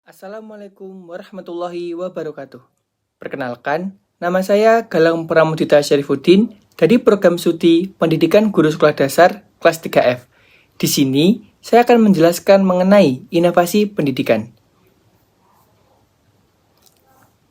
Assalamualaikum warahmatullahi wabarakatuh. Perkenalkan, nama saya Galang Pramudita Syarifuddin dari program studi Pendidikan Guru Sekolah Dasar kelas 3F. Di sini, saya akan menjelaskan mengenai inovasi pendidikan.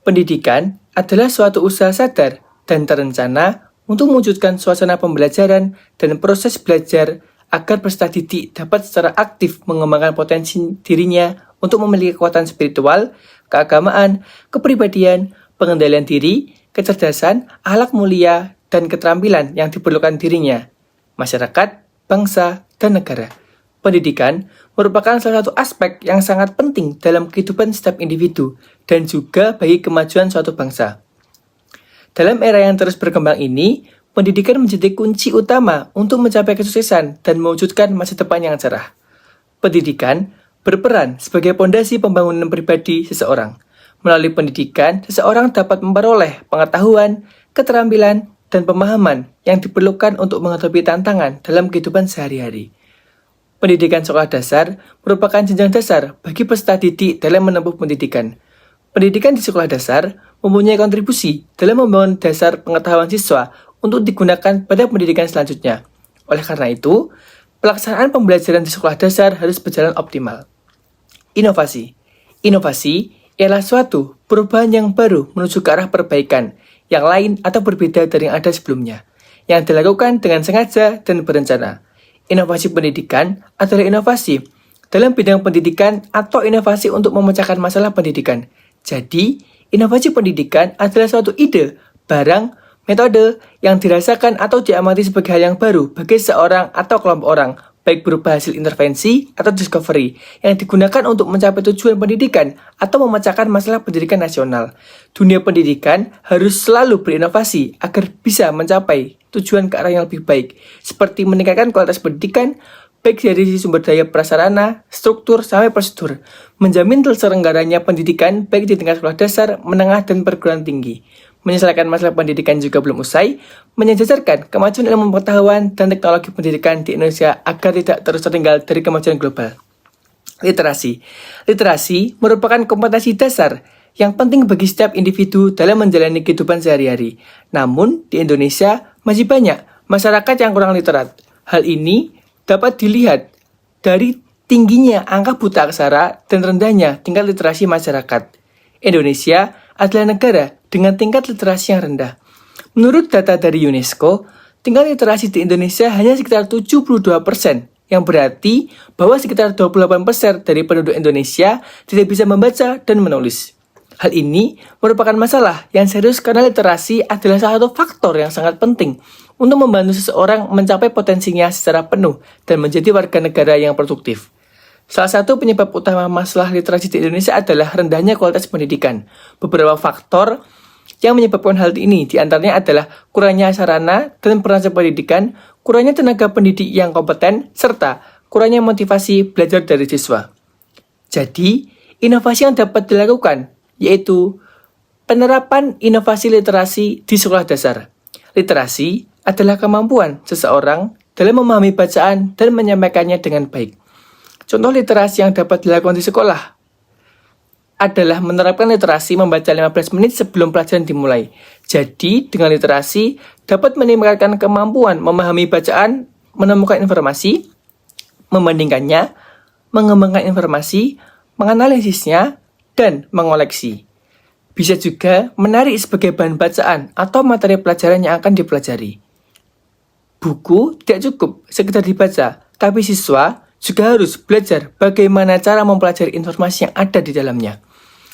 Pendidikan adalah suatu usaha sadar dan terencana untuk mewujudkan suasana pembelajaran dan proses belajar agar peserta didik dapat secara aktif mengembangkan potensi dirinya untuk memiliki kekuatan spiritual, keagamaan, kepribadian, pengendalian diri, kecerdasan, akhlak mulia, dan keterampilan yang diperlukan dirinya, masyarakat, bangsa, dan negara. Pendidikan merupakan salah satu aspek yang sangat penting dalam kehidupan setiap individu dan juga bagi kemajuan suatu bangsa. Dalam era yang terus berkembang ini, pendidikan menjadi kunci utama untuk mencapai kesuksesan dan mewujudkan masa depan yang cerah. Pendidikan berperan sebagai pondasi pembangunan pribadi seseorang. Melalui pendidikan, seseorang dapat memperoleh pengetahuan, keterampilan, dan pemahaman yang diperlukan untuk menghadapi tantangan dalam kehidupan sehari-hari. Pendidikan sekolah dasar merupakan jenjang dasar bagi peserta didik dalam menempuh pendidikan. Pendidikan di sekolah dasar mempunyai kontribusi dalam membangun dasar pengetahuan siswa untuk digunakan pada pendidikan selanjutnya. Oleh karena itu, pelaksanaan pembelajaran di sekolah dasar harus berjalan optimal. Inovasi. Inovasi ialah suatu perubahan yang baru menuju ke arah perbaikan, yang lain atau berbeda dari yang ada sebelumnya, yang dilakukan dengan sengaja dan berencana. Inovasi pendidikan adalah inovasi dalam bidang pendidikan atau inovasi untuk memecahkan masalah pendidikan. Jadi, inovasi pendidikan adalah suatu ide, barang, metode yang dirasakan atau diamati sebagai hal yang baru bagi seorang atau kelompok orang, baik berupa hasil intervensi atau discovery yang digunakan untuk mencapai tujuan pendidikan atau memecahkan masalah pendidikan nasional. Dunia pendidikan harus selalu berinovasi agar bisa mencapai tujuan ke arah yang lebih baik, seperti meningkatkan kualitas pendidikan, baik dari sisi sumber daya prasarana, struktur, sampai prosedur, menjamin terselenggaranya pendidikan baik di tingkat sekolah dasar, menengah, dan perguruan tinggi. Menyelesaikan masalah pendidikan juga belum usai, menyejajarkan kemajuan ilmu pengetahuan dan teknologi pendidikan di Indonesia agar tidak terus tertinggal dari kemajuan global. Literasi. Literasi merupakan kompetensi dasar yang penting bagi setiap individu dalam menjalani kehidupan sehari-hari. Namun, di Indonesia masih banyak masyarakat yang kurang literat. Hal ini dapat dilihat dari tingginya angka buta aksara dan rendahnya tingkat literasi masyarakat. Indonesia adalah negara dengan tingkat literasi yang rendah. Menurut data dari UNESCO, tingkat literasi di Indonesia hanya sekitar 72%, yang berarti bahwa sekitar 28% dari penduduk Indonesia tidak bisa membaca dan menulis. Hal ini merupakan masalah yang serius karena literasi adalah salah satu faktor yang sangat penting untuk membantu seseorang mencapai potensinya secara penuh dan menjadi warga negara yang produktif. Salah satu penyebab utama masalah literasi di Indonesia adalah rendahnya kualitas pendidikan. Beberapa faktor yang menyebabkan hal ini diantaranya adalah kurangnya sarana dan peralatan pendidikan, kurangnya tenaga pendidik yang kompeten, serta kurangnya motivasi belajar dari siswa. Jadi, inovasi yang dapat dilakukan yaitu penerapan inovasi literasi di sekolah dasar. Literasi adalah kemampuan seseorang dalam memahami bacaan dan menyampaikannya dengan baik. Contoh literasi yang dapat dilakukan di sekolah adalah menerapkan literasi membaca 15 menit sebelum pelajaran dimulai. Jadi, dengan literasi dapat meningkatkan kemampuan memahami bacaan, menemukan informasi, membandingkannya, mengembangkan informasi, menganalisisnya, dan mengoleksi. Bisa juga menarik sebagai bahan bacaan atau materi pelajaran yang akan dipelajari. Buku tidak cukup sekedar dibaca, tapi siswa juga harus belajar bagaimana cara mempelajari informasi yang ada di dalamnya.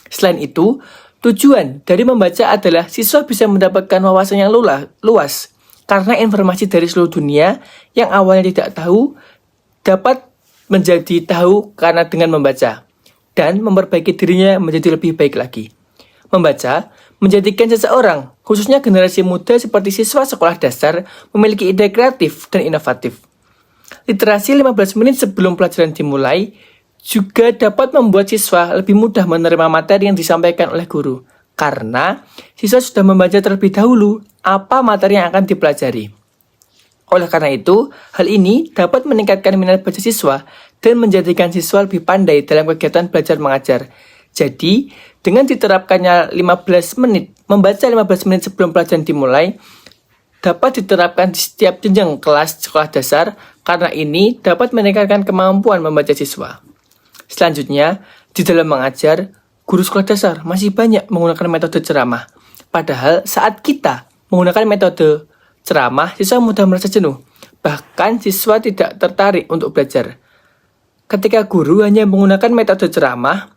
Selain itu, tujuan dari membaca adalah siswa bisa mendapatkan wawasan yang luas, karena informasi dari seluruh dunia yang awalnya tidak tahu dapat menjadi tahu karena dengan membaca, dan memperbaiki dirinya menjadi lebih baik lagi. Membaca menjadikan seseorang, khususnya generasi muda seperti siswa sekolah dasar, memiliki ide kreatif dan inovatif. Literasi 15 menit sebelum pelajaran dimulai juga dapat membuat siswa lebih mudah menerima materi yang disampaikan oleh guru, karena siswa sudah membaca terlebih dahulu apa materi yang akan dipelajari. Oleh karena itu, hal ini dapat meningkatkan minat baca siswa dan menjadikan siswa lebih pandai dalam kegiatan belajar mengajar. Jadi, dengan diterapkannya 15 menit, membaca 15 menit sebelum pelajaran dimulai, dapat diterapkan di setiap jenjang kelas sekolah dasar karena ini dapat meningkatkan kemampuan membaca siswa. Selanjutnya, di dalam mengajar, guru sekolah dasar masih banyak menggunakan metode ceramah. Padahal saat kita menggunakan metode ceramah, siswa mudah merasa jenuh. Bahkan siswa tidak tertarik untuk belajar. Ketika guru hanya menggunakan metode ceramah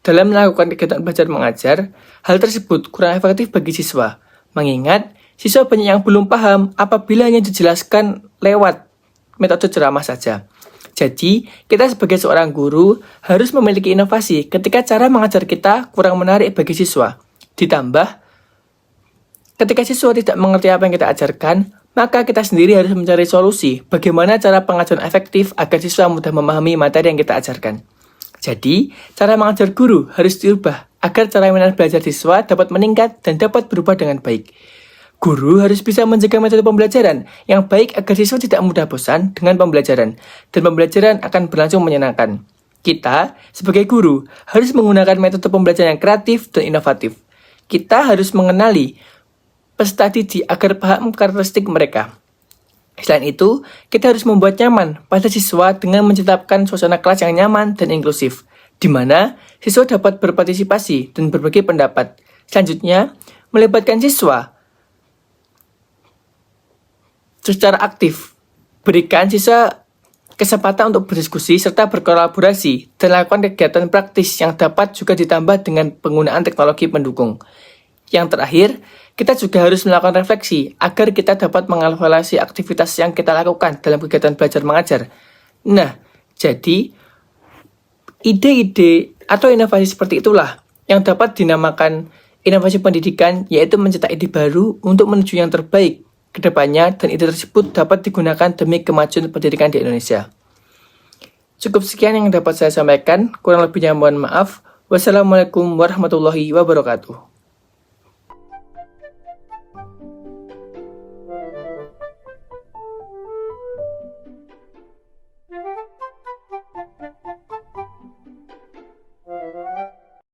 dalam melakukan kegiatan belajar mengajar, hal tersebut kurang efektif bagi siswa. Mengingat, siswa banyak yang belum paham apabila hanya dijelaskan lewat metode ceramah saja. Jadi, kita sebagai seorang guru harus memiliki inovasi ketika cara mengajar kita kurang menarik bagi siswa. Ditambah, ketika siswa tidak mengerti apa yang kita ajarkan, maka kita sendiri harus mencari solusi bagaimana cara pengajaran efektif agar siswa mudah memahami materi yang kita ajarkan. Jadi, cara mengajar guru harus diubah agar cara minat belajar siswa dapat meningkat dan dapat berubah dengan baik. Guru harus bisa menjaga metode pembelajaran yang baik agar siswa tidak mudah bosan dengan pembelajaran, dan pembelajaran akan berlangsung menyenangkan. Kita, sebagai guru, harus menggunakan metode pembelajaran yang kreatif dan inovatif. Kita harus mengenali peserta didik agar paham karakteristik mereka. Selain itu, kita harus membuat nyaman pada siswa dengan menciptakan suasana kelas yang nyaman dan inklusif, di mana siswa dapat berpartisipasi dan berbagi pendapat. Selanjutnya, melibatkan siswa secara aktif. Berikan siswa kesempatan untuk berdiskusi serta berkolaborasi dan lakukan kegiatan praktis yang dapat juga ditambah dengan penggunaan teknologi pendukung. Yang terakhir, kita juga harus melakukan refleksi agar kita dapat mengevaluasi aktivitas yang kita lakukan dalam kegiatan belajar mengajar. Nah, jadi ide-ide atau inovasi seperti itulah yang dapat dinamakan inovasi pendidikan, yaitu mencetak ide baru untuk menuju yang terbaik ke depannya, dan ide tersebut dapat digunakan demi kemajuan pendidikan di Indonesia. Cukup sekian yang dapat saya sampaikan, kurang lebihnya mohon maaf. Wassalamualaikum warahmatullahi wabarakatuh.